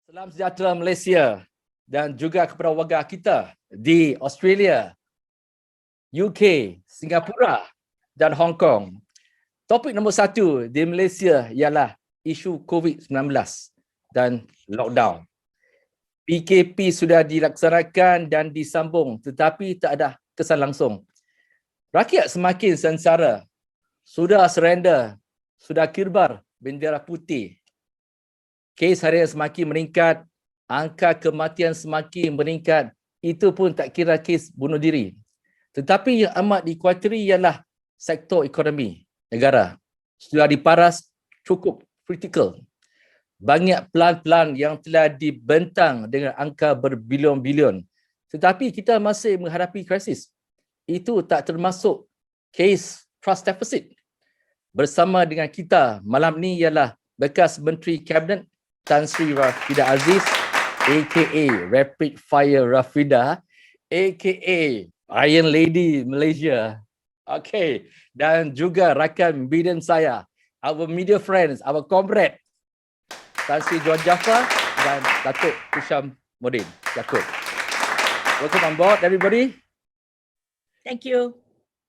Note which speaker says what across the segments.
Speaker 1: Salam sejahtera Malaysia dan juga kepada warga kita di Australia, UK, Singapura dan Hong Kong. Topik nombor 1 di Malaysia ialah isu COVID-19 dan lockdown. PKP sudah dilaksanakan dan disambung tetapi tak ada kesan langsung. Rakyat semakin sengsara, sudah surrender, sudah kirbar bendera putih. Kes harian semakin meningkat, angka kematian semakin meningkat, itu pun tak kira kes bunuh diri. Tetapi yang amat dikhawatiri ialah sektor ekonomi negara. Sudah diparas cukup kritikal. Banyak pelan-pelan yang telah dibentang dengan angka berbilion-bilion. Tetapi kita masih menghadapi krisis. Itu tak termasuk kes trust deficit. Bersama dengan kita malam ni ialah bekas Menteri Kabinet Tan Sri Rafidah Aziz, aka Rapid Fire Rafidah, aka Iron Lady Malaysia. Okay, dan juga rakan bidang saya, our media friends, our comrade, Tan Sri Johan Jaafar dan Datuk Hisham Modin. Datuk. Welcome on board, everybody.
Speaker 2: Thank you.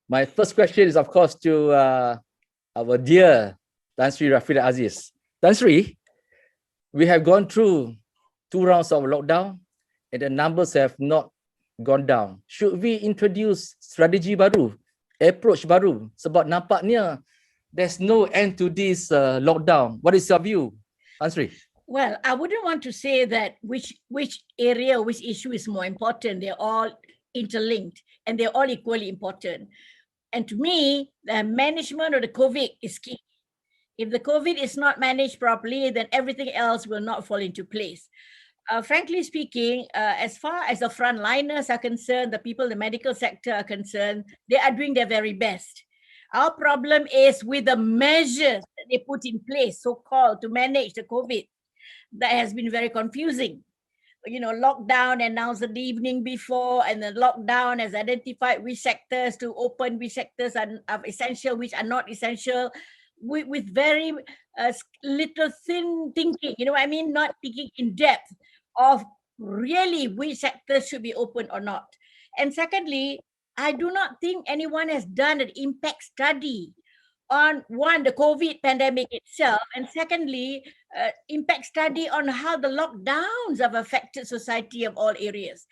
Speaker 1: My first question is, of course, to our dear Tan Sri Rafidah Aziz. Tan Sri, we have gone through 2 rounds of lockdown and the numbers have not gone down. Should we introduce strategi baru, approach baru? Sebab nampaknya there's no end to this lockdown. What is your view, Tan Sri?
Speaker 2: Well, I wouldn't want to say that which area, which issue is more important. They're all interlinked and they're all equally important. And to me, the management of the COVID is key. If the COVID is not managed properly, then everything else will not fall into place. Frankly speaking, as far as the frontliners are concerned, the people in the medical sector are concerned, they are doing their very best. Our problem is with the measures that they put in place, so-called, to manage the COVID. That has been very confusing. You know, lockdown announced the evening before, and the lockdown has identified which sectors to open, which sectors are essential, which are not essential. With very little thin thinking, you know what I mean? Not thinking in depth of really which sectors should be open or not. And secondly, I do not think anyone has done an impact study on, one, the COVID pandemic itself, and secondly, impact study on how the lockdowns have affected society of all areas.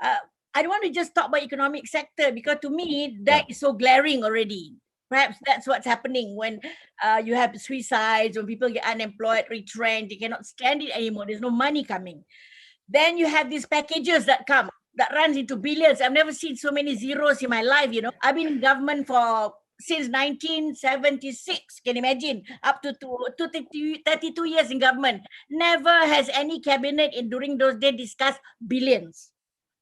Speaker 2: I don't want to just talk about economic sector because to me, that is so glaring already. Perhaps that's what's happening when you have suicides, when people get unemployed, retrenched, they cannot stand it anymore. There's no money coming. Then you have these packages that come, that runs into billions. I've never seen so many zeros in my life, you know. I've been in government since 1976, can you imagine? Up to 32 years in government. Never has any cabinet during those days discussed billions.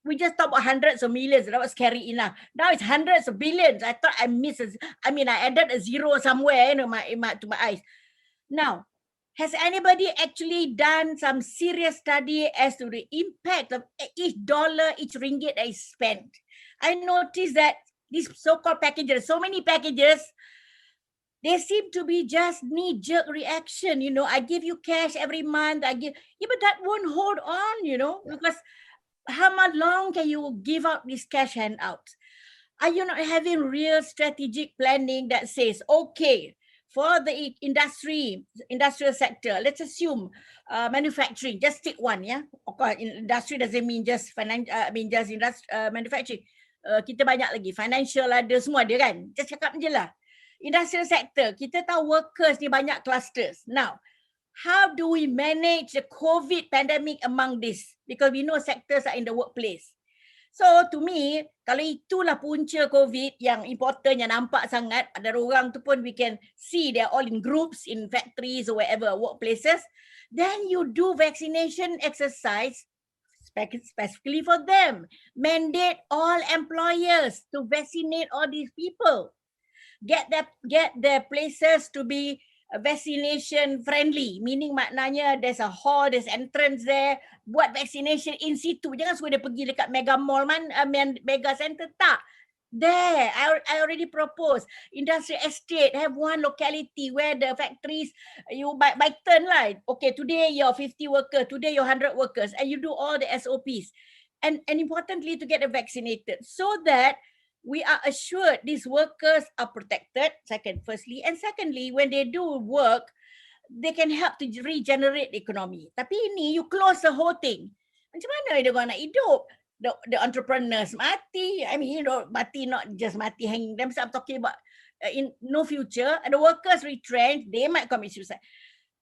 Speaker 2: We just talk about hundreds of millions. That was scary enough. Now it's hundreds of billions. I thought I added a zero somewhere to my eyes. Now, has anybody actually done some serious study as to the impact of each dollar, each ringgit that is spent? I noticed that these so-called packages, so many packages, they seem to be just knee-jerk reaction. You know, I give you cash every month. But that won't hold on, you know, because how much long can you give out these cash handouts? Are you not having real strategic planning that says, okay, for the industrial sector, let's assume manufacturing, just take one, yeah? Of course, industry doesn't mean just manufacturing. Kita banyak lagi, financial ada, semua ada kan? Just cakap je lah. Industrial sector, kita tahu workers ni banyak clusters. Now, how do we manage the COVID pandemic among this? Because we know sectors are in the workplace. So to me, kalau itulah punca COVID yang important, yang nampak sangat, ada orang tu pun we can see they're all in groups, in factories or wherever, workplaces, then you do vaccination exercise specifically for them. Mandate all employers to vaccinate all these people. Get their places to be vaccination friendly, meaning maknanya there's a hall, there's entrance there, buat vaccination in situ. Jangan suruh dia pergi dekat mega mall mega center, tak. There, I already proposed. Industrial estate, have one locality where the factories, you by turn lah. Okay, today you're 50 workers, today you're 100 workers, and you do all the SOPs. And importantly, to get vaccinated so that we are assured these workers are protected, firstly. And secondly, when they do work, they can help to regenerate the economy. Tapi ini, you close the whole thing. Macam mana dia orang nak hidup? The entrepreneurs mati. I mean, mati, not just mati hanging themselves. I'm talking about in no future. And the workers retrenched, they might commit suicide.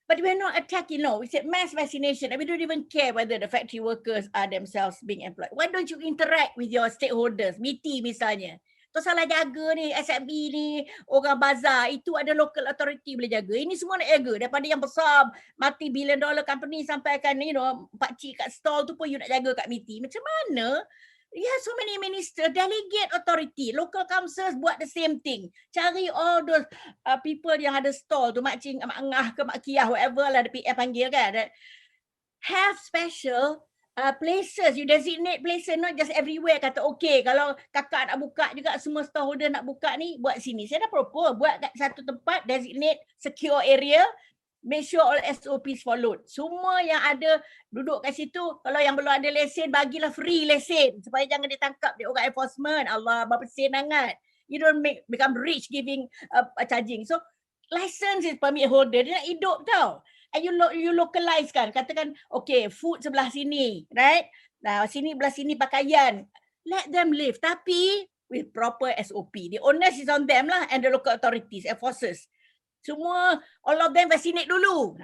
Speaker 2: But we're not attacking, no. We said mass vaccination, and we don't even care whether the factory workers are themselves being employed. Why don't you interact with your stakeholders? MITI misalnya. Tu salah jaga ni, SMB ni, orang bazar, itu ada local authority boleh jaga. Ini semua nak jaga. Daripada yang besar, multi billion dollar company sampai kan, pakcik kat stall tu pun you nak jaga kat MITI. Macam mana? You have so many minister, delegate authority, local councils buat the same thing. Cari all those people yang ada stall tu, makcik, mak ngah ke mak kiyah, whatever lah, the PM panggil kan. Have special places, you designate places, not just everywhere. Kata okay, kalau kakak nak buka juga, semua storeholder nak buka ni, buat sini. Saya dah propose, buat kat satu tempat, designate secure area, make sure all SOPs followed. Semua yang ada duduk kat situ, kalau yang belum ada lesen, bagilah free lesen supaya jangan ditangkap di orang enforcement. Allah, berapa sen sangat. You don't become rich giving charging. So license is permit holder, dia nak hidup tau. And you localize kan, katakan okay, food sebelah sini, right? Nah, sini belah sini pakaian. Let them live, tapi with proper SOP. The onus is on them lah, and the local authorities and forces. Semua, all of them vaccinate dulu.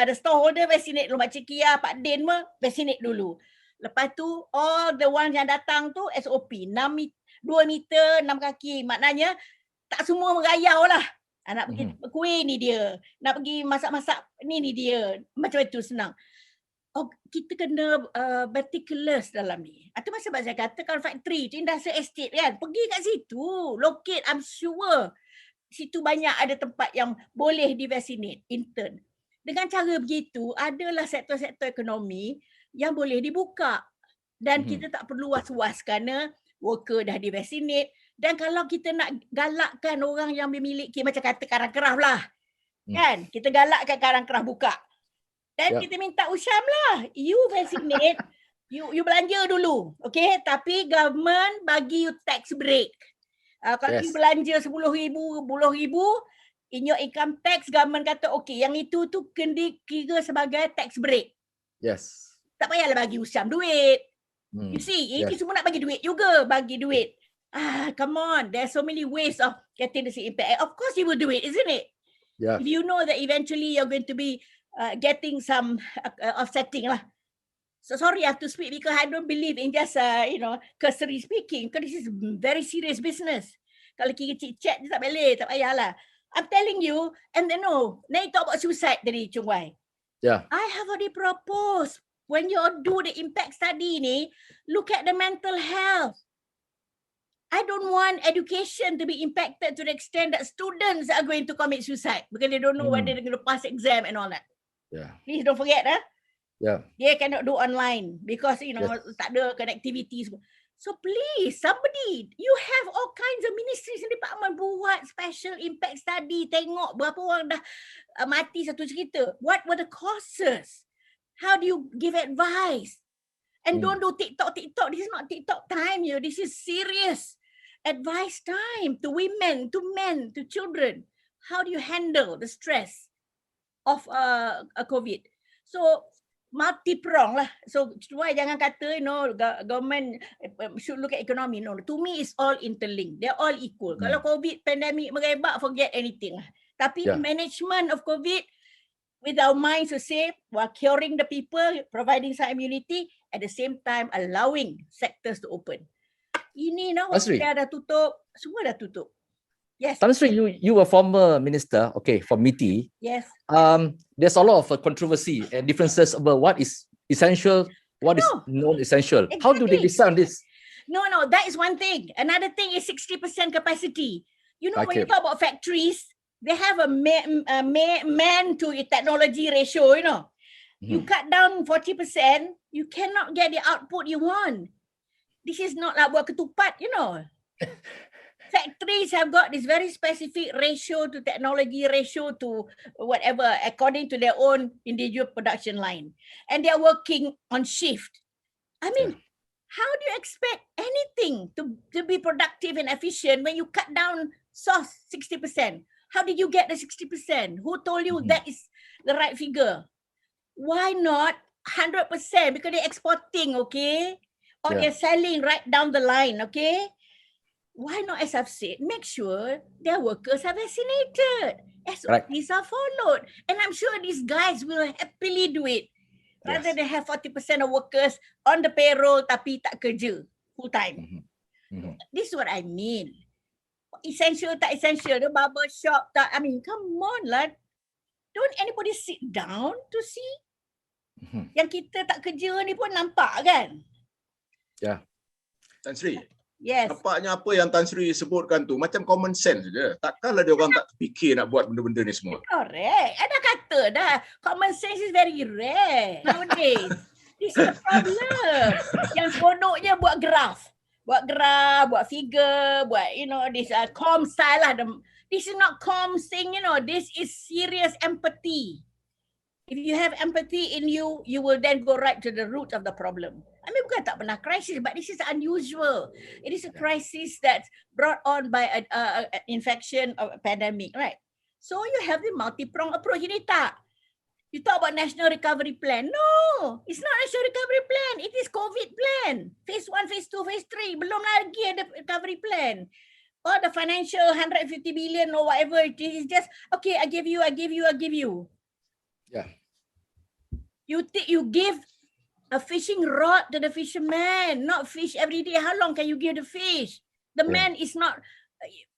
Speaker 2: The storeholder vaccinate dulu. Makcik Kia, Pak Din pun vaccinate dulu. Lepas tu, all the ones yang datang tu SOP. 2 meter, 6 kaki. Maknanya, tak semua merayau lah. Nak pergi kuih ni dia. Nak pergi masak-masak ni dia. Macam itu senang. Oh, kita kena meticulous dalam ni. Itu sebab saya kata kalau factory tu industrial estate kan. Pergi kat situ. Locate, I'm sure. Situ banyak ada tempat yang boleh divaccinate, intern. Dengan cara begitu, adalah sektor-sektor ekonomi yang boleh dibuka. Dan kita tak perlu was-was kerana worker dah divaccinate. Dan kalau kita nak galakkan orang yang memiliki, macam kata Karang Kerah lah. Kan? Kita galakkan Karang Kerah buka. Dan kita minta Usyam lah. You vaccinate, you belanja dulu. Okay? Tapi government bagi you tax break. Kalau you belanja 10,000, 10,000, in your income tax, government kata okay, yang itu tu kena kira sebagai tax break.
Speaker 1: Yes.
Speaker 2: Tak payahlah bagi Usyam duit. You see, ini semua nak bagi duit juga, bagi duit. Come on, there's so many ways of getting the impact. Of course you will do it, isn't it?
Speaker 1: Yeah.
Speaker 2: If you know that eventually you're going to be getting some offsetting lah. So sorry I have to speak because I don't believe in just cursory speaking, because this is very serious business. Kalau kira chat je tak boleh, tak payahlah. I'm telling you, and then now you talk about suicide tadi, RealChunWai.
Speaker 1: Yeah.
Speaker 2: I have already proposed, when you do the impact study ni, look at the mental health. I don't want education to be impacted to the extent that students are going to commit suicide because they don't know whether they're going to pass exam and all that.
Speaker 1: Yeah.
Speaker 2: Please don't forget,
Speaker 1: Yeah.
Speaker 2: they cannot do online because tak ada connectivity. So please, somebody, you have all kinds of ministries and department buat special impact study, tengok berapa orang dah mati satu cerita. What were the causes? How do you give advice? And don't do TikTok. This is not TikTok time. This is serious advice time to women, to men, to children. How do you handle the stress of COVID? So multi-prong lah. So why jangan kata government should look at economy. No, to me it's all interlinked. They're all equal. Kalau COVID pandemic merebak, forget anything lah. Tapi management of COVID, with our minds to say, while curing the people, providing some immunity, at the same time allowing sectors to open. Ini hospital dah tutup, semua dah tutup. Yes.
Speaker 1: Tan Sri, you were former minister, okay, for MITI.
Speaker 2: Yes.
Speaker 1: There's a lot of controversy and differences about what is essential, what is non-essential.
Speaker 2: Exactly.
Speaker 1: How do they decide this?
Speaker 2: No, that is one thing. Another thing is 60% capacity. When you talk about factories, they have a man to technology ratio, You cut down 40%, you cannot get the output you want. This is not like buat ketupat, Factories have got this very specific ratio to technology, ratio to whatever, according to their own individual production line. And they are working on shift. I mean, how do you expect anything to be productive and efficient when you cut down sauce 60%? How did you get the 60%? Who told you that is the right figure? Why not 100%? Because they're exporting, okay? Or they're selling right down the line, okay? Why not, as I've said, make sure their workers are vaccinated. SOPs are followed. And I'm sure these guys will happily do it. Rather than have 40% of workers on the payroll tapi tak kerja full time. This is what I mean. Essential, tak essential. The barber shop, tak. I mean, come on lah. Don't anybody sit down to see? Yang kita tak kerja ni pun nampak kan?
Speaker 3: Ya. Tan Sri.
Speaker 2: Yes.
Speaker 3: Nampaknya apa yang Tan Sri sebutkan tu macam common sense je. Takkanlah dia orang tak fikir nak buat benda-benda ni semua.
Speaker 2: Correct. Ada kata dah. Common sense is very rare nowadays. This is the problem. Yang seronoknya buat graph. Buat figure, buat, this com style lah. This is not com thing, this is serious empathy. If you have empathy in you, you will then go right to the root of the problem. I mean, bukan tak pernah crisis, but this is unusual. It is a crisis that's brought on by an infection or a pandemic, right? So you have the multi-pronged approach. Ini tak. You talk about National Recovery Plan. No, it's not National Recovery Plan. It is COVID plan. Phase 1, Phase 2, Phase 3. Belum lagi ada recovery plan. Or the financial 150 billion or whatever it is. Just, okay, I give you.
Speaker 1: Yeah.
Speaker 2: You give a fishing rod to the fisherman, not fish every day. How long can you give the fish? The man is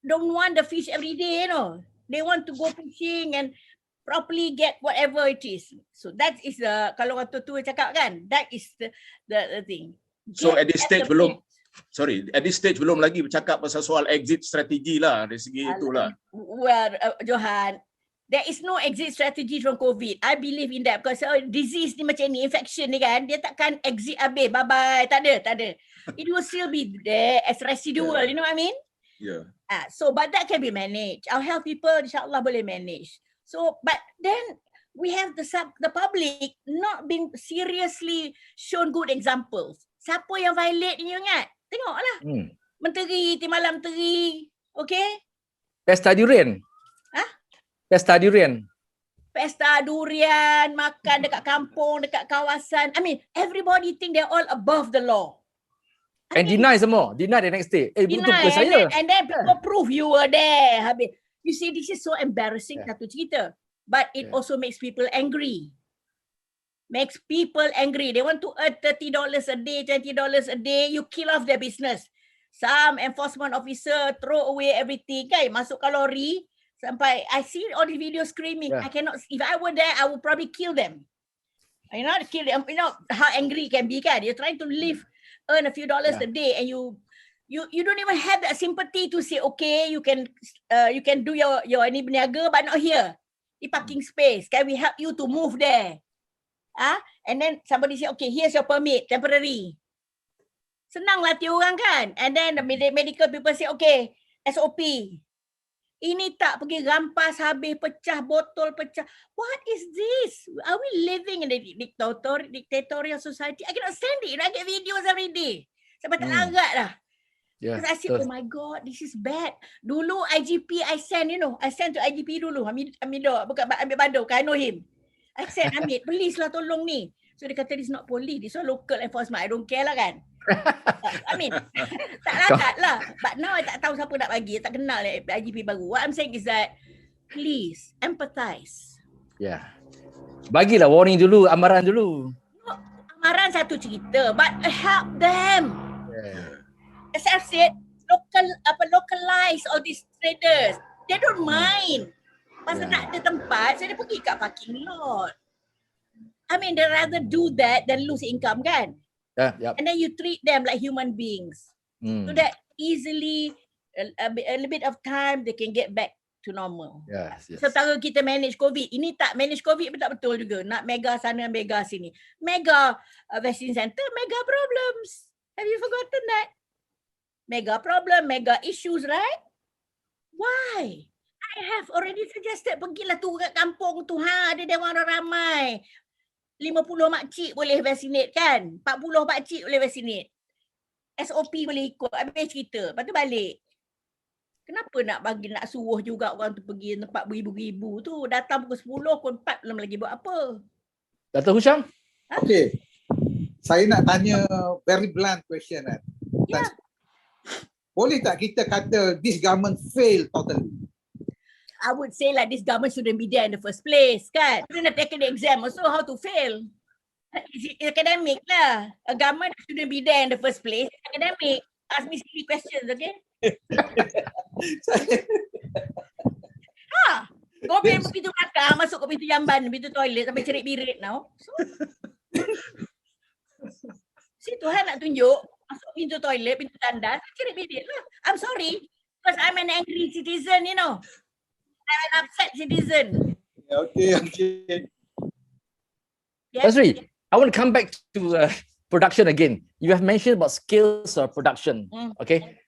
Speaker 2: don't want the fish every day, They want to go fishing and properly get whatever it is. So that is the, kalau orang tua cakap kan, that is the thing.
Speaker 3: So at this stage at this stage belum lagi bercakap pasal soal exit strategi lah dari segi itulah.
Speaker 2: Well, Johan, there is no exit strategy from COVID. I believe in that because disease ni macam ni, infection ni kan, dia takkan exit habis, bye-bye, tak ada. It will still be there as residual, you know what I mean?
Speaker 3: Yeah.
Speaker 2: So, but that can be managed. Our health people, insyaAllah boleh manage. So, but then we have the public not being seriously shown good examples. Siapa yang violate ni ingat? Tengoklah. Menteri, Timbalan Menteri, okay?
Speaker 1: Pesta durian. Pesta durian, makan dekat kampung, dekat kawasan. I mean, everybody think they're all above the law. And deny semua. Deny the next day. Betul ke saya? And then people prove you were there. Habis. You see, this is so embarrassing, satu cerita. But it also makes people angry. They want to earn $30 a day, $20 a day. You kill off their business. Some enforcement officer throw away everything. Kan? Masuk ke lori. Sampai, I see all the videos screaming. I cannot, if I were there, I would probably kill them. Kill them. You know how angry it can be, kan? You're trying to earn a few dollars a day, and you don't even have that sympathy to say, okay, you can do your ini berniaga, but not here. The parking space. Can we help you to move there? And then somebody say, okay, here's your permit, temporary. Senang lah orang kan? And then the medical people say, okay, SOP. Ini tak pergi rampas habis, pecah botol, pecah. What is this? Are we living in a dictatorial society? I cannot stand it. I get videos every day. Sampai tak larat lah. Because I said, oh my God, this is bad. Dulu IGP I send to IGP dulu. Hamido, bukan ambil Bado, I know him. I said, Hamid, please lah tolong ni. So dia kata, this is not police, this is local enforcement. I don't care lah kan. I mean, tak larat lah. But now I tak tahu siapa nak bagi, tak kenal IGP baru. What I'm saying is that, please, empathize. Bagilah warning dulu, amaran dulu.
Speaker 2: No, amaran satu cerita, but help them. As I said, localize all these traders. They don't mind. Pasal nak ada tempat, so dia pergi kat parking lot. I mean, they rather do that than lose income, kan? And then you treat them like human beings. So that easily, a little bit of time, they can get back to normal. Setara kita manage COVID. Ini tak manage COVID pun tak betul juga. Nak mega sana, mega sini. Mega vaccine center, mega problems. Have you forgotten that? mega problem, mega issues, right? Why? I have already suggested pergilah tu kat kampung tu, ada dewan orang ramai. 50 makcik boleh vaccinate kan? 40 makcik boleh vaccinate. SOP boleh ikut, habis cerita. Lepas tu balik. Kenapa nak suruh juga orang tu pergi tempat beribu-ribu tu? Datang pukul 10, pukul 4 belum lagi buat apa.
Speaker 1: Dr. Husham?
Speaker 4: Okay. Saya nak tanya very blunt question kan.
Speaker 2: Yeah.
Speaker 4: Boleh tak kita kata this government fail totally?
Speaker 2: I would say like this government shouldn't be there in the first place, kan? Shouldn't have taken the exam also, how to fail? It's academic lah. A government shouldn't be there in the first place. Academic. Ask me silly questions, okay? Kau pergi pintu belakang, masuk ke pintu jamban, pintu toilet sampai cerit birit now. So, si Tuhan nak tunjuk, masuk pintu toilet, pintu tandas, cerit birit lah. I'm sorry, because I'm an angry citizen, you know. I'm an upset citizen.
Speaker 4: Okay.
Speaker 2: Yes.
Speaker 1: Tasri, I want to come back to production again. You have mentioned about skills of production. Okay.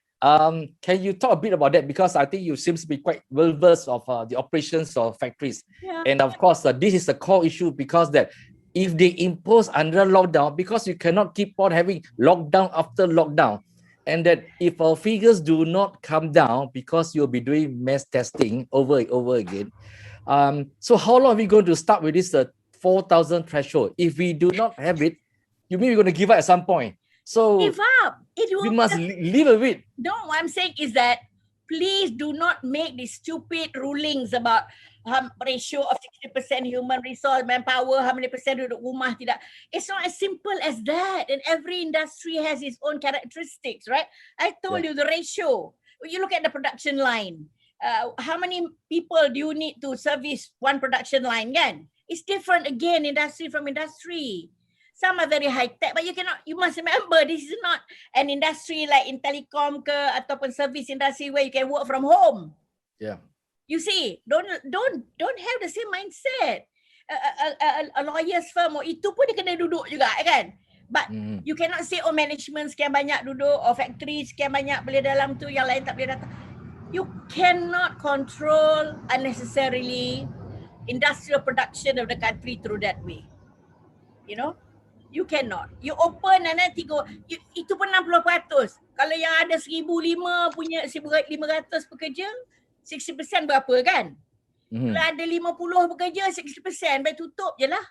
Speaker 1: Can you talk a bit about that? Because I think you seem to be quite well versed of the operations of factories.
Speaker 2: Yeah.
Speaker 1: And of course, this is a core issue because that if they impose under lockdown, because you cannot keep on having lockdown after lockdown, and that if our figures do not come down because you'll be doing mass testing over and over again. So how long are we going to start with this 4,000 threshold? If we do not have it, you mean we're going to give up at some point? So
Speaker 2: Give up.
Speaker 1: we must live with it.
Speaker 2: No, what I'm saying is that please do not make these stupid rulings about ratio of 60% human resource, manpower, how many percent duduk rumah, tidak. It's not as simple as that. And every industry has its own characteristics, right? I told you the ratio. You look at the production line. How many people do you need to service one production line, kan? It's different again, industry from industry. Some are very high tech, but you must remember this is not an industry like in telecom ke ataupun service industry where you can work from home.
Speaker 1: Yeah.
Speaker 2: You see, don't have the same mindset. A lawyer's firm itu pun dia kena duduk juga kan. But you cannot say management sekian banyak duduk or factory sekian banyak boleh dalam tu, yang lain tak boleh datang. You cannot control unnecessarily industrial production of the country through that way. You know? You cannot. You open and then itu pun 60%. Kalau yang ada 1,005 punya 1,500 pekerja, 60% berapa kan? Kalau ada 50 pekerja, 60%, baik tutup je lah.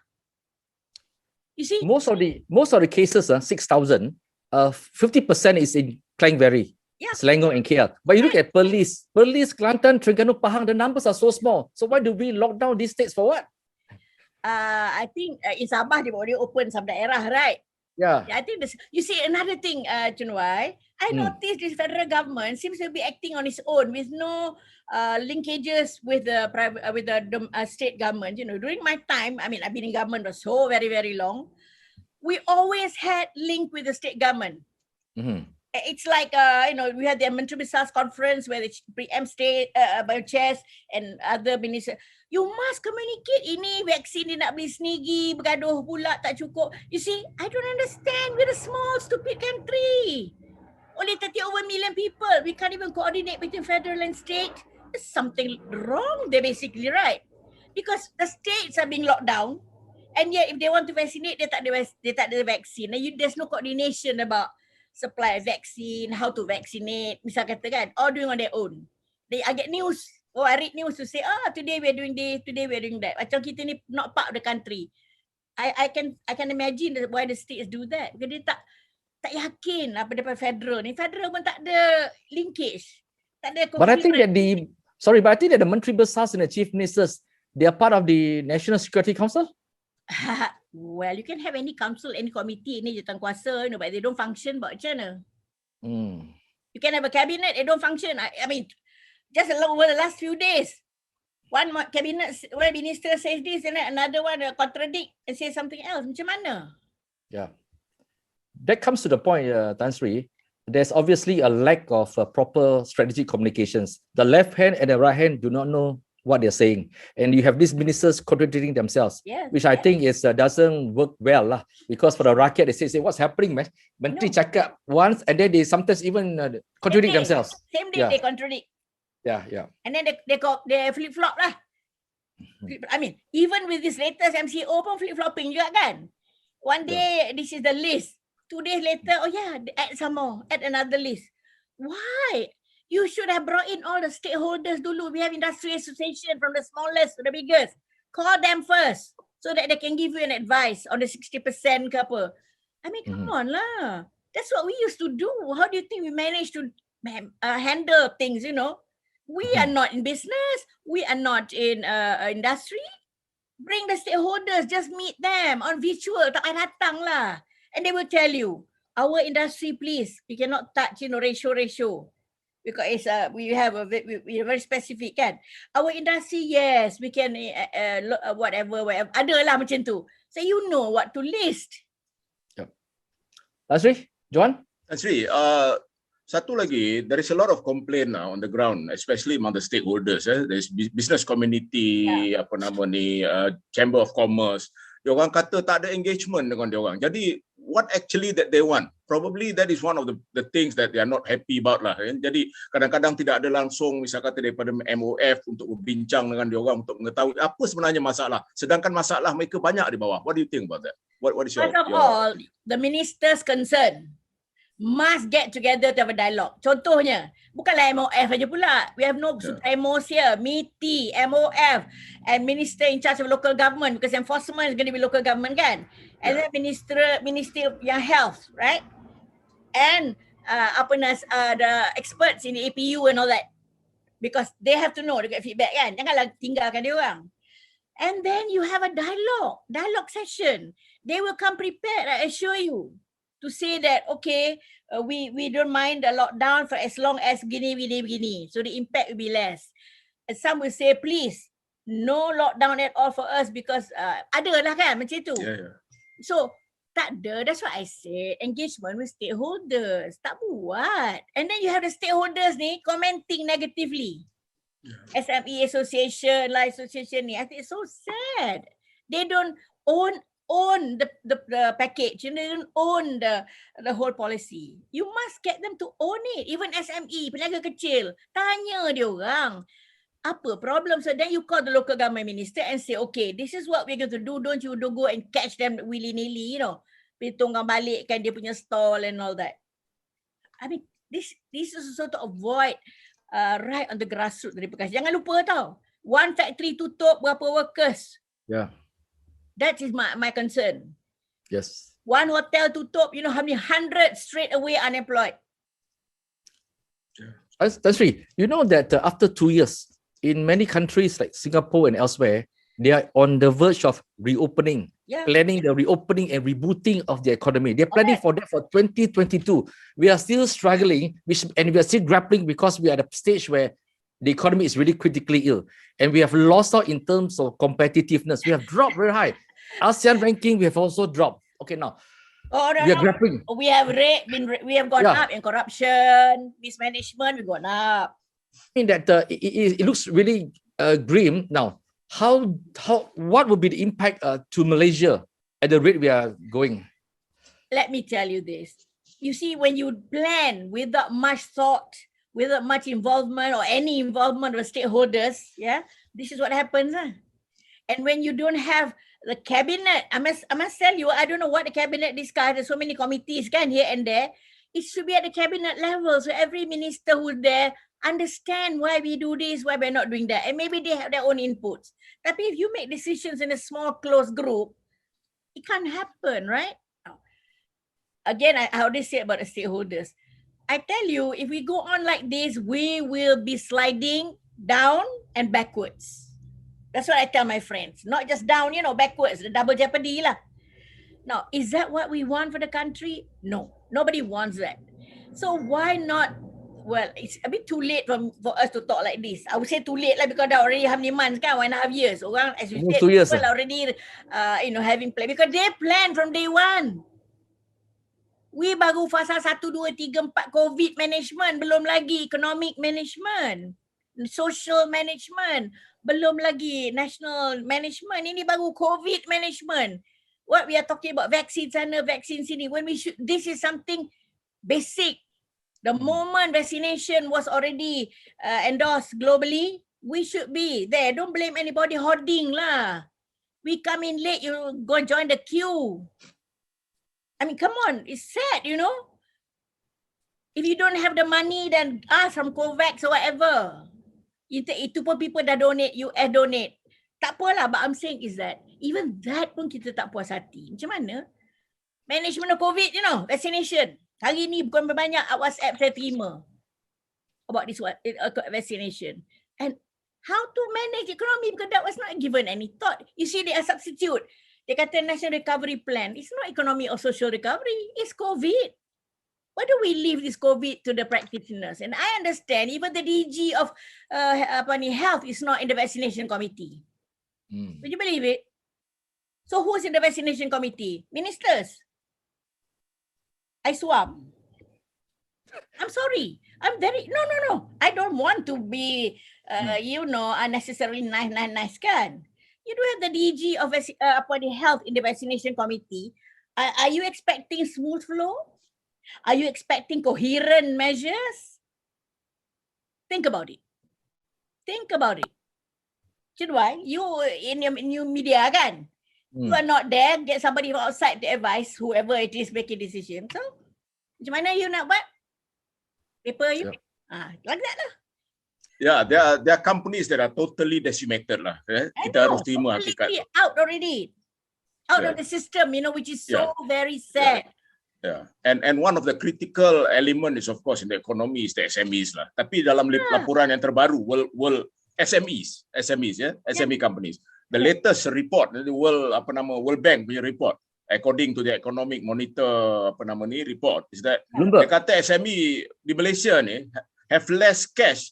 Speaker 2: You see?
Speaker 1: Most of the cases, 6,000, 50% is in Klang Valley, Selangor and KL. But you look at Perlis, Kelantan, Terengganu, Pahang, the numbers are so small. So why do we lock down these states for what?
Speaker 2: I think in Sabah they already open some daerah, right?
Speaker 1: Yeah.
Speaker 2: I think this. You see another thing, ChunWai. I noticed this federal government seems to be acting on its own with no linkages with the private, with the state government. You know, during my time, I mean, I've been in government for so very, very long. We always had link with the state government. It's like you know, we had the Menteri Besar conference where the PM state chairs and other ministers. You must communicate. Ini vaksin dia nak beli sendiri, bergaduh pula tak cukup. You see, I don't understand. We're a small, stupid country. Only 30 over million people. We can't even coordinate between federal and state. There's something wrong there basically, right? Because the states are being locked down, and yet if they want to vaccinate, they tak ada vaksin. And there's no coordination about supply vaccine, how to vaccinate. Misal kata kan, all doing on their own. I get news. I read news to say, today we're doing this, today we're doing that. Macam kita ni not part of the country. I can imagine why the states do that. Because dia tak yakin apa daripada federal ni. Federal pun tak ada linkage. Tak ada.
Speaker 1: But I think that the Menteri Besar and the Chief Ministers, they are part of the National Security Council?
Speaker 2: Well, you can have any council, any committee, ni jawatan kuasa, you know, but they don't function, but macam mana? You can have a cabinet, they don't function. I mean, just over the last few days, one minister says this and then another one contradict and say something else. Macam mana?
Speaker 1: Yeah. That comes to the point, Tan Sri. There's obviously a lack of proper strategic communications. The left hand and the right hand do not know what they're saying. And you have these ministers contradicting themselves,
Speaker 2: Yes,
Speaker 1: which I
Speaker 2: yes.
Speaker 1: think is doesn't work well lah. Because for the rakyat, they say what's happening, man? Menteri
Speaker 2: No.
Speaker 1: cakap once, and then they sometimes even contradict
Speaker 2: Same day.
Speaker 1: themselves.
Speaker 2: Same day
Speaker 1: Yeah.
Speaker 2: they contradict.
Speaker 1: Yeah.
Speaker 2: And then they flip-flop lah. I mean, even with this latest MCO pun flip-flopping juga kan. One day, this is the list. 2 days later, oh yeah, add some more, add another list. Why? You should have brought in all the stakeholders dulu. We have industry association from the smallest to the biggest. Call them first so that they can give you an advice on the 60% ke apa. I mean, come on lah. That's what we used to do. How do you think we managed to handle things, you know? We are not in business. We are not in industry. Bring the stakeholders, just meet them on virtual. Tak payah datang lah. And they will tell you, our industry, please, we cannot touch, you know, ratio. Because we are very specific kan. Our industry, yes, we can whatever. Ada lah macam tu. So you know what to list.
Speaker 1: Lasri, Johan?
Speaker 3: Sri, satu lagi, there is a lot of complaint now on the ground, especially among the stakeholders. There's business community, apa nama ni, Chamber of Commerce. Diorang kata tak ada engagement dengan diorang. Jadi, what actually that they want? Probably that is one of the things that they are not happy about lah. Jadi, kadang-kadang tidak ada langsung, misal kata daripada MOF untuk berbincang dengan diorang untuk mengetahui apa sebenarnya masalah. Sedangkan masalah mereka banyak di bawah. What do you think about that? What is your...
Speaker 2: First of all, the minister's concern must get together to have a dialogue. Contohnya, bukanlah MOF aja pula. We have no supremos here, MITI, MOF, and minister in charge of local government, because enforcement is going to be local government kan. And then minister yang health, right? And the experts in the APU and all that. Because they have to know, they get feedback kan. Janganlah tinggalkan dia orang. And then you have a dialogue session. They will come prepared, I assure you, to say that, okay, we don't mind the lockdown for as long as begini. So the impact will be less. And some will say, please, no lockdown at all for us because ada lah kan macam tu.
Speaker 3: Yeah.
Speaker 2: So, tak ada. That's what I say. Engagement with stakeholders. Tak buat. And then you have the stakeholders ni commenting negatively. SME association, life association ni. I think it's so sad. They don't own the package, and they don't own the whole policy. You must get them to own it. Even SME, peniaga kecil, tanya dia orang, apa problem? So then you call the local government minister and say, okay, this is what we're going to do. Don't you go and catch them willy-nilly, you know. Pergi tunggang balikkan dia punya stall and all that. I mean, this is also to avoid right on the grassroots dari bekas. Jangan lupa tau, one factory tutup, berapa workers?
Speaker 1: Yeah.
Speaker 2: That is my concern.
Speaker 1: Yes.
Speaker 2: One hotel tutup, you know how many hundreds straight away unemployed.
Speaker 1: Lasri, you know that after 2 years, in many countries like Singapore and elsewhere, they are on the verge of reopening, planning the reopening and rebooting of the economy. They're planning for that for 2022. We are still struggling, and we are still grappling because we are at a stage where the economy is really critically ill. And we have lost out in terms of competitiveness. We have dropped very high. ASEAN ranking, we have also dropped. Okay, now, we are grappling.
Speaker 2: We have gone up in corruption, mismanagement, we've gone up.
Speaker 1: I mean that it looks really grim. Now, what would be the impact to Malaysia at the rate we are going?
Speaker 2: Let me tell you this. You see, when you plan without much thought, without much involvement or any involvement of stakeholders, this is what happens. And when you don't have the cabinet, I must tell you, I don't know what the cabinet discussed. There's so many committees here and there. It should be at the cabinet level. So every minister who's there understand why we do this, why we're not doing that. And maybe they have their own inputs. But if you make decisions in a small, close group, it can't happen, right? Again, I already say about the stakeholders. I tell you, if we go on like this, we will be sliding down and backwards. That's what I tell my friends. Not just down, backwards, the double jeopardy lah. Now, is that what we want for the country? No, nobody wants that. So why not? Well, it's a bit too late for us to talk like this. I would say too late lah because dah already how many months kan, 1.5 years. Orang, as you said, people already, having planned because they planned from day one. We baru fasa 1, 2, 3, 4 COVID management, belum lagi economic management. social management, belum lagi national management. Ini baru COVID management. What we are talking about, vaksin sana, vaksin sini. When we should, this is something basic. The moment vaccination was already endorsed globally, we should be there. Don't blame anybody hoarding lah. We come in late, you go join the queue. I mean, come on, it's sad, you know. If you don't have the money, then ask from COVAX or whatever. Itu pun people dah donate, you donate. Tak apalah, but I'm saying is that, even that pun kita tak puas hati. Macam mana? Management of COVID, you know, vaccination. Hari ni bukan banyak WhatsApp saya terima about this vaccination. And how to manage economy, because that was not given any thought. You see, they are substitute. They kata National Recovery Plan. It's not economy or social recovery. It's COVID. Why do we leave this COVID to the practitioners? And I understand even the DG of health is not in the vaccination committee. Would you believe it? So who's in the vaccination committee? Ministers. I swam. I'm sorry. No. I don't want to be, unnecessarily nice kan. You do have the DG of health in the vaccination committee. Are you expecting smooth flow? Are you expecting coherent measures? Think about it. ChunWai, you in your new media kan? You are not there, get somebody from outside to advise whoever it is making decision. So, macam mana you nak buat? Paper you? Like that lah.
Speaker 3: Yeah, there are companies that are totally decimated lah. Kita harus terima hakikat.
Speaker 2: Out already. Out of the system, which is so very sad.
Speaker 3: Yeah. And one of the critical element is of course in the economy is the SMEs lah. Tapi dalam laporan yang terbaru, world SMEs, SME companies. The latest report, the World Bank punya report, according to the economic monitor report, is that dia kata SME di Malaysia ni have less cash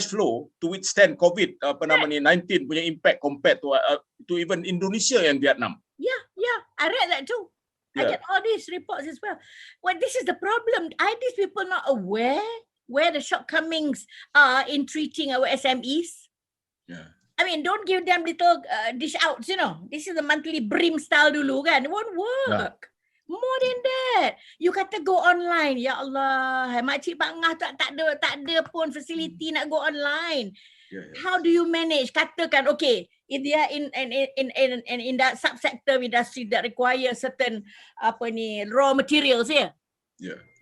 Speaker 3: flow to withstand COVID-19 punya impact compared to even Indonesia and Vietnam.
Speaker 2: Yeah, I read that too. I get all these reports as well. Well, this is the problem. Are these people not aware where the shortcomings are in treating our SMEs?
Speaker 3: Yeah.
Speaker 2: I mean, don't give them little dish outs, This is the monthly brim style dulu kan. It won't work. More than that. You kata go online. Ya Allah. Makcik Pak Ngah tak ada pun facility nak go online. How do you manage? Katakan, okay, if they are in that subsector industry that require certain raw materials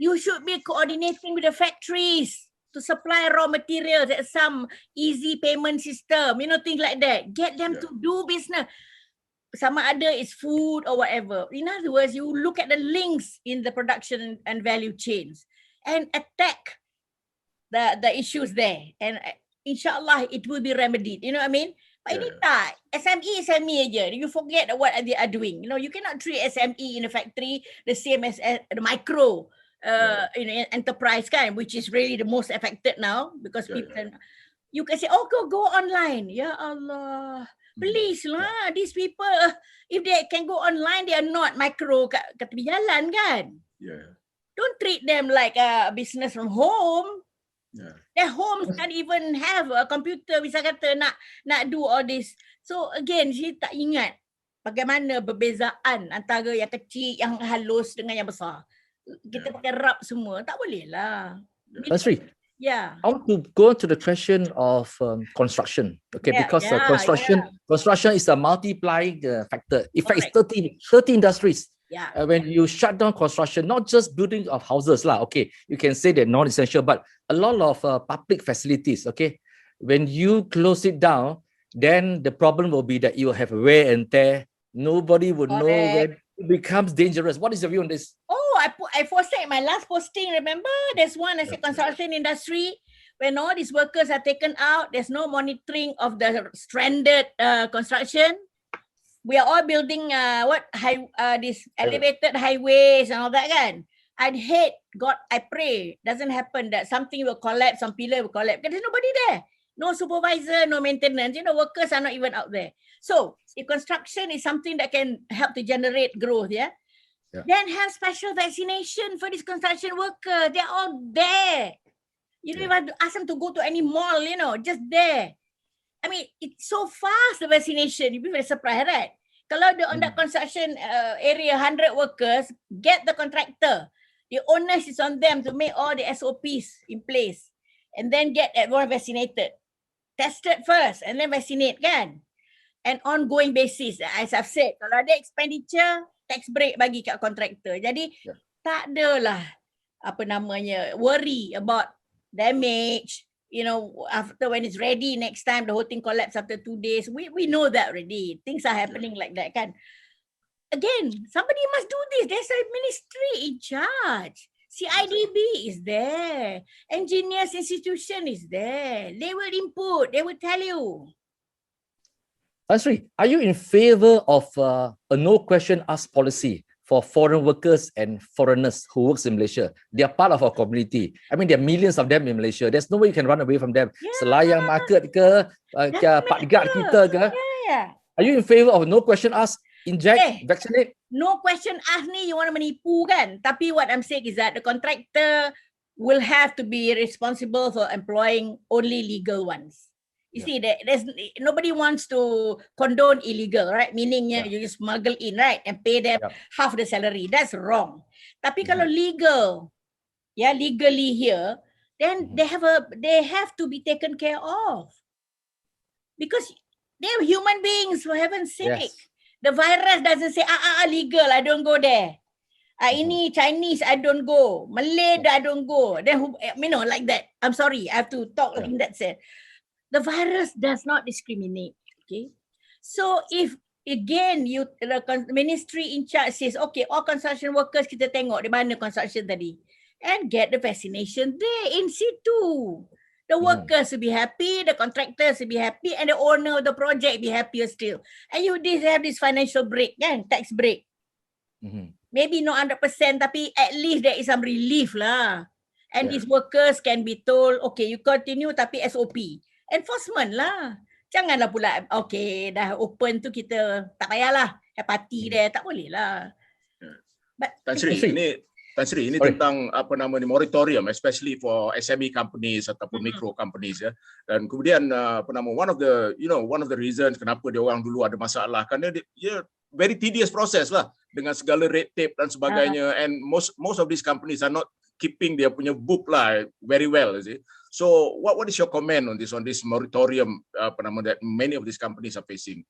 Speaker 2: you should be coordinating with the factories to supply raw materials at some easy payment system, things like that. Get them to do business. Sama ada it's food or whatever. In other words, you look at the links in the production and value chains and attack the issues there. And inshallah, it will be remedied. You know what I mean? But ini tak. SME aja. You forget what they are doing. You cannot treat SME in a factory the same as the micro enterprise kind, which is really the most affected now because people, you can say, oh, go online. Ya Allah. Please lah, these people, if they can go online, they are not micro kat tepi jalan kan? Don't treat them like a business from home. Their homes can't even have a computer, bisa kata nak do all this. So again, saya tak ingat bagaimana perbezaan antara yang kecil, yang halus dengan yang besar. Kita pakai rap semua, tak boleh lah.
Speaker 1: Asri,
Speaker 2: I
Speaker 1: want to go to the question of construction. Okay, because construction is a multiplying factor. It affects 30 industries. When you shut down construction, not just building of houses lah, okay, you can say they're non-essential, but a lot of public facilities, okay, when you close it down, then the problem will be that you will have wear and tear. Nobody would know when it becomes dangerous. What is your view on this?
Speaker 2: I posted my last posting, remember? There's one as a construction industry, when all these workers are taken out, there's no monitoring of the stranded construction. We are all building these elevated highways and all that kan. I'd hate, God, I pray, doesn't happen that something will collapse, some pillar will collapse. Because there's nobody there. No supervisor, no maintenance. Workers are not even out there. So, if construction is something that can help to generate growth, then have special vaccination for these construction workers. They're all there. You don't even have to ask them to go to any mall, just there. I mean, it's so fast, the vaccination. You'll be very surprised, right? Kalau on that construction area, 100 workers, get the contractor. The onus is on them to make all the SOPs in place. And then get everyone vaccinated. Tested first and then vaccinate, kan? And ongoing basis. As I've said, kalau ada expenditure, tax break bagi kat contractor. Jadi, tak adalah, worry about damage. After when it's ready next time, the whole thing collapse after 2 days. We know that already. Things are happening like that, kan? Again, somebody must do this. There's a ministry in charge. CIDB is there. Engineers institution is there. They will input. They will tell you.
Speaker 1: Tan Sri, are you in favor of a no question asked policy for foreign workers and foreigners who works in Malaysia? They are part of our community. I mean, there are millions of them in Malaysia. There's no way you can run away from them.
Speaker 2: Yeah.
Speaker 1: Selayang market ke, Pak Guard kita ke.
Speaker 2: Yeah.
Speaker 1: Are you in favor of no question asked, inject, vaccinate?
Speaker 2: No question asked ni, you want to menipu, kan? Tapi what I'm saying is that the contractor will have to be responsible for employing only legal ones. You see, there's nobody wants to condone illegal, right? Meaning you just smuggle in, right? And pay them half the salary. That's wrong. Tapi kalau legal, legally here, then they have to be taken care of. Because they're human beings, for heaven's sake.
Speaker 1: Yes.
Speaker 2: The virus doesn't say, legal, I don't go there. Ini Chinese, I don't go. Malay, I don't go. Then, like that. I'm sorry, I have to talk in that sense. The virus does not discriminate, okay? So if, again, the ministry in charge says, okay, all construction workers, kita tengok di mana construction tadi. And get the vaccination there, in situ. The workers will be happy, the contractors will be happy, and the owner of the project will be happier still. And you have this financial break, kan? Tax break. Maybe not 100%, tapi at least there is some relief lah. And these workers can be told, okay, you continue, tapi SOP. Enforcement lah. Janganlah pula, okay, dah open tu kita, tak payahlah, have party there, tak boleh lah.
Speaker 3: Tan Sri, ini tentang moratorium, especially for SME companies ataupun micro companies, ya. Dan kemudian one of the reasons kenapa dia orang dulu ada masalah, kerana dia very tedious process lah dengan segala red tape dan sebagainya, and most of these companies are not keeping dia punya book lah very well, you see. So what is your comment on this moratorium that many of these companies are facing?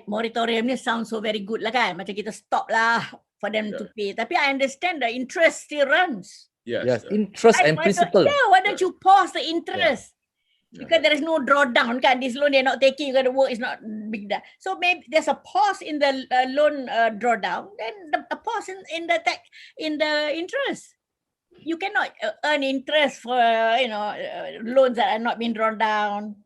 Speaker 2: Moratorium ni sounds so very good lah, kan? Macam kita stop lah for them to pay. Tapi I understand the interest still runs.
Speaker 1: Yes, interest and principal.
Speaker 2: Why don't you pause the interest? Because there is no drawdown, kan? This loan they're not taking because the work is not big enough. So maybe there's a pause in the loan drawdown, then a pause in the interest. You cannot earn interest for loans that are not being drawn down.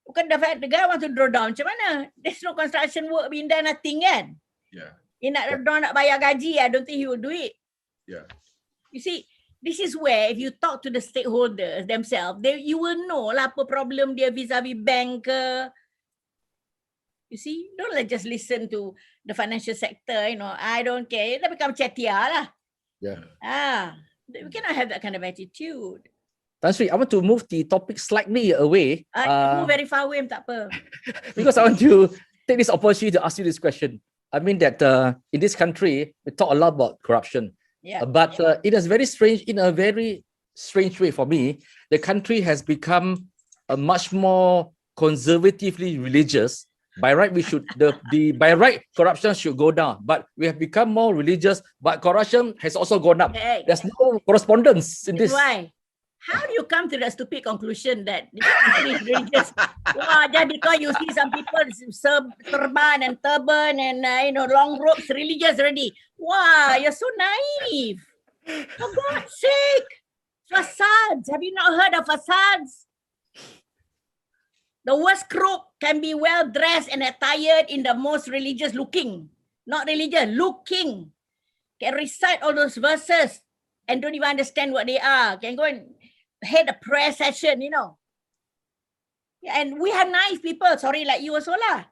Speaker 2: Bukan the guy wants to draw down, macam mana? There's no construction work being done, nothing, kan? Dia nak bayar gaji, I don't think he will do it. You see, this is where if you talk to the stakeholders themselves, you will know lah apa problem dia vis-a-vis bank ke. You see, don't just listen to the financial sector, I don't care. Dah become cetia lah. We cannot have that kind of attitude.
Speaker 1: Tan Sri, I want to move the topic slightly away.
Speaker 2: Move very far away, tak apa.
Speaker 1: Because I want to take this opportunity to ask you this question. I mean that in this country, we talk a lot about corruption. But it is in a very strange way for me. The country has become a much more conservatively religious. By right, by right, corruption should go down. But we have become more religious, but corruption has also gone up. There's no correspondence in this.
Speaker 2: Why? How do you come to that stupid conclusion that is religious? Just because you see some people turban and turban and long robes, religious already. Wow, you're so naive. For God's sake. Facades. Have you not heard of facades? The worst crook can be well dressed and attired in the most religious looking. Not religious, looking. Can recite all those verses and don't even understand what they are. Can go and head a prayer session, And we have nice people, sorry, like you also lah.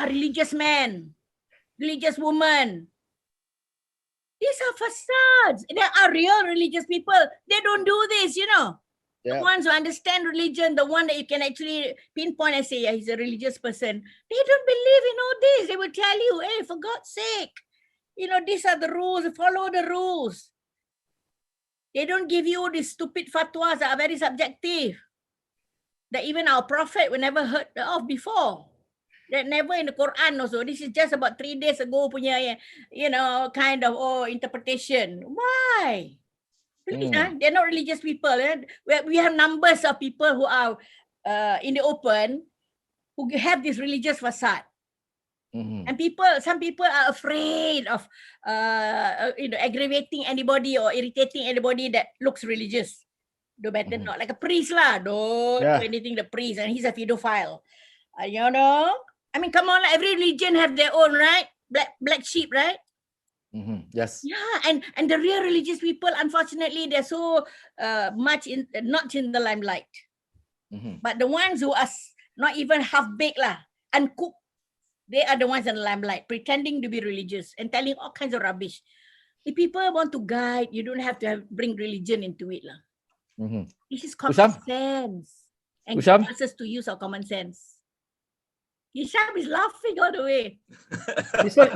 Speaker 2: Religious man, religious woman. These are facades. There are real religious people. They don't do this, The ones who understand religion, the one that you can actually pinpoint and say, yeah, he's a religious person. They don't believe in all this. They will tell you, hey, for God's sake, these are the rules, follow the rules. They don't give you these stupid fatwas that are very subjective, that even our prophet will never heard of before. That never in the Quran also. This is just about 3 days ago punya, kind of interpretation. Why? Please, they're not religious people. We have numbers of people who are in the open who have this religious facade. And some people are afraid of aggravating anybody or irritating anybody that looks religious. Do better not, like a priest lah. Don't do anything the priest, and he's a pedophile. I mean, come on, every religion have their own, right? Black sheep, right?
Speaker 1: Yes.
Speaker 2: Yeah, and the real religious people, unfortunately, they're so much not in the limelight. But the ones who are not even half baked lah, uncooked, they are the ones in the limelight, pretending to be religious and telling all kinds of rubbish. If people want to guide, you don't have to bring religion into it lah. This is common sense, and God wants us to use our common sense. Hisham is laughing all the way.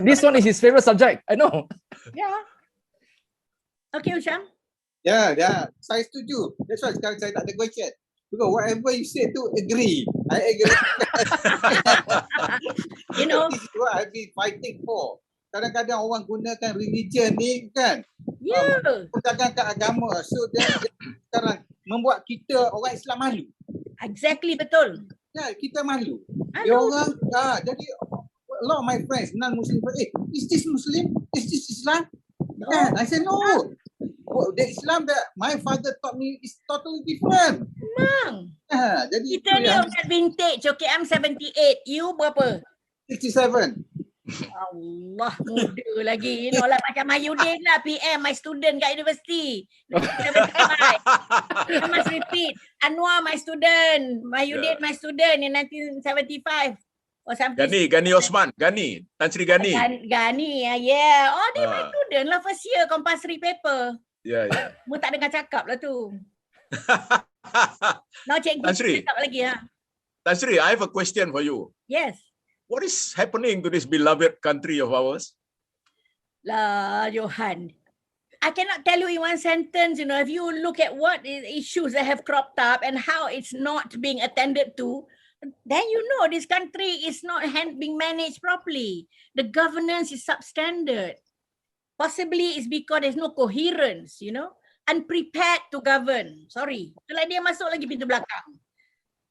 Speaker 1: This one is his favorite subject. I know.
Speaker 2: Yeah. Okay, Hisham.
Speaker 4: Yeah. Saya setuju. That's why sekarang saya tak ada question. Because whatever you say tu, agree. I agree. This is what I've been fighting for. Kadang-kadang orang gunakan religion ni kan. Pegangan ke agama. So dia sekarang membuat kita orang Islam malu.
Speaker 2: Exactly, betul.
Speaker 4: Ya, kita malu. Dia orang, jadi a lot of my friends, non-Muslim, is this Muslim? Is this Islam? No. I said, no. The Islam that my father taught me is totally different.
Speaker 2: Memang.
Speaker 4: Jadi
Speaker 2: kita ni orang vintage. Okay, I'm 78. You berapa?
Speaker 4: 67.
Speaker 2: Allah, muda lagi. Like macam Mayudin lah, PM, my student kat university. I must repeat. Anwar, my student. Mayudin, my student in 1975 or something.
Speaker 3: Gani Osman. Gani. Tan Sri Gani.
Speaker 2: Gani, yeah. Oh, dia my student lah, first year compulsory paper.
Speaker 3: Yeah.
Speaker 2: Mu tak dengar cakap lah tu. Now cikgu cakap lagi.
Speaker 3: Tan Sri, I have a question for you.
Speaker 2: Yes.
Speaker 3: What is happening to this beloved country of ours?
Speaker 2: La, Johan. I cannot tell you in one sentence, if you look at what issues that have cropped up and how it's not being attended to, then this country is not being managed properly. The governance is substandard. Possibly it's because there's no coherence, unprepared to govern. Sorry. Itulah dia masuk lagi pintu belakang.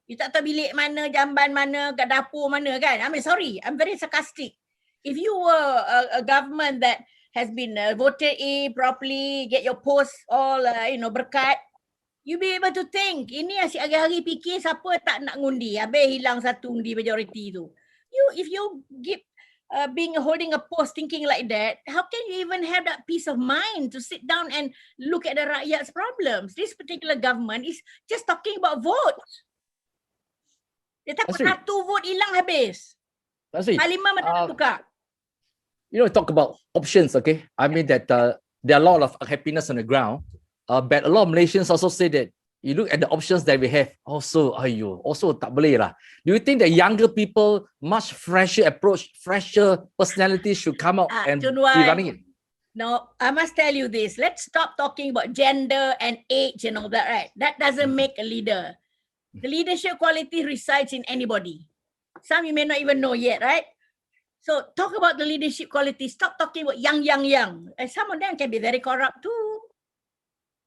Speaker 2: You tak tahu bilik mana, jamban mana, kat dapur mana kan. I mean, sorry, I'm very sarcastic. If you were a government that has been voted in properly, get your post all, berkat, you be able to think. Ini asyik hari-hari fikir siapa tak nak ngundi. Habis hilang satu undi majority tu. If you give holding a post thinking like that, how can you even have that peace of mind to sit down and look at the rakyat's problems? This particular government is just talking about votes. Dia takut satu vote hilang habis. Parlimen mana nak tukar?
Speaker 1: Talk about options, okay? I mean that there are a lot of unhappiness on the ground, but a lot of Malaysians also say that you look at the options that we have, also tak boleh lah. Do you think the younger people, much fresher approach, fresher personalities should come out and be running it?
Speaker 2: No, I must tell you this. Let's stop talking about gender and age and all that, right? That doesn't make a leader. The leadership quality resides in anybody. Some you may not even know yet, right? So talk about the leadership quality. Stop talking about young. And some of them can be very corrupt too.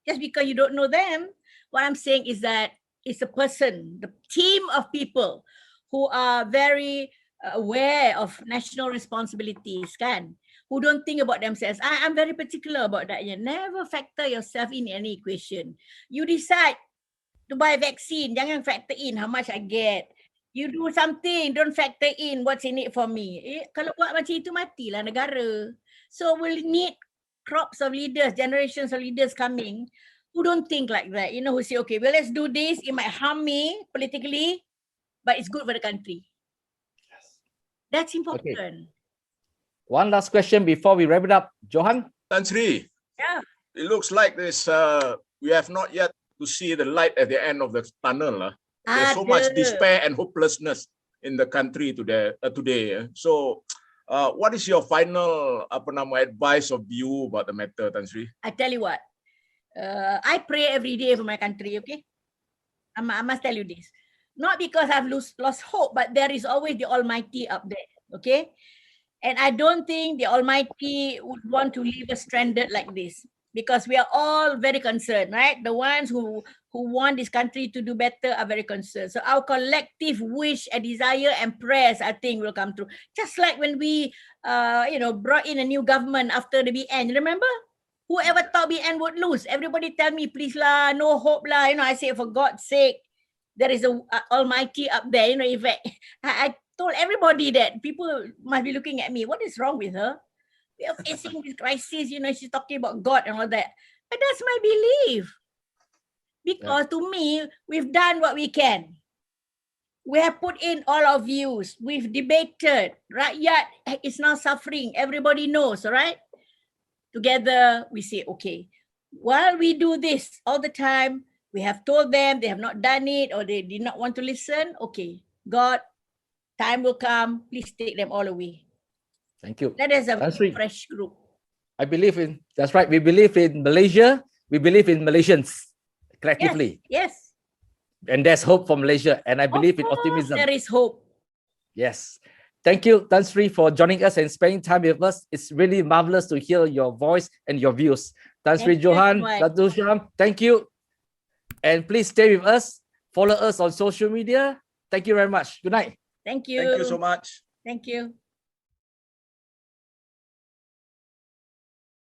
Speaker 2: Just because you don't know them. What I'm saying is that it's a person, the team of people who are very aware of national responsibilities, who don't think about themselves. I'm very particular about that. You never factor yourself in any equation. You decide to buy vaccine, jangan factor in how much I get. You do something, don't factor in what's in it for me. Kalau buat macam itu, matilah negara. So we'll need crops of leaders, generations of leaders coming who don't think like that. Who say, okay, well, let's do this. It might harm me politically, but it's good for the country. That's important. Okay.
Speaker 1: One last question before we wrap it up. Johan?
Speaker 3: Tan Sri.
Speaker 2: Yeah.
Speaker 3: It looks like this, we have not yet to see the light at the end of the tunnel. There's so much despair and hopelessness in the country today. So, what is your final advice or view about the matter, Tan Sri?
Speaker 2: I tell you what, I pray every day for my country, okay? I must tell you this. Not because I've lost hope, but there is always the Almighty up there, okay? And I don't think the Almighty would want to leave us stranded like this, because we are all very concerned, right? The ones who want this country to do better are very concerned. So our collective wish and desire and prayers, I think, will come through. Just like when we, brought in a new government after the BN, remember? Whoever thought BN would lose, everybody tell me, please lah, no hope lah. I say, for God's sake, there is a Almighty up there. In fact, I told everybody that people must be looking at me. What is wrong with her? We are facing this crisis. She's talking about God and all that. But that's my belief. Because to me, we've done what we can. We have put in all our views. We've debated. Rakyat is now suffering. Everybody knows, all right? Together, we say, okay, while we do this all the time, we have told them they have not done it or they did not want to listen. Okay, God, time will come. Please take them all away.
Speaker 1: Thank you.
Speaker 2: That is a
Speaker 1: That's right.
Speaker 2: fresh group.
Speaker 1: I believe in, that's right. We believe in Malaysia. We believe in Malaysians collectively.
Speaker 2: Yes.
Speaker 1: And there's hope for Malaysia. And I
Speaker 2: Of
Speaker 1: believe in
Speaker 2: course,
Speaker 1: optimism.
Speaker 2: there is hope.
Speaker 1: Yes. Thank you, Tan Sri, for joining us and spending time with us. It's really marvelous to hear your voice and your views. Tan Sri
Speaker 2: Thank you,
Speaker 1: Johan,
Speaker 2: Chunwai.
Speaker 1: Dato' Syam, thank you. And please stay with us. Follow us on social media. Thank you very much. Good night.
Speaker 2: Thank you.
Speaker 3: Thank you so much.
Speaker 2: Thank you.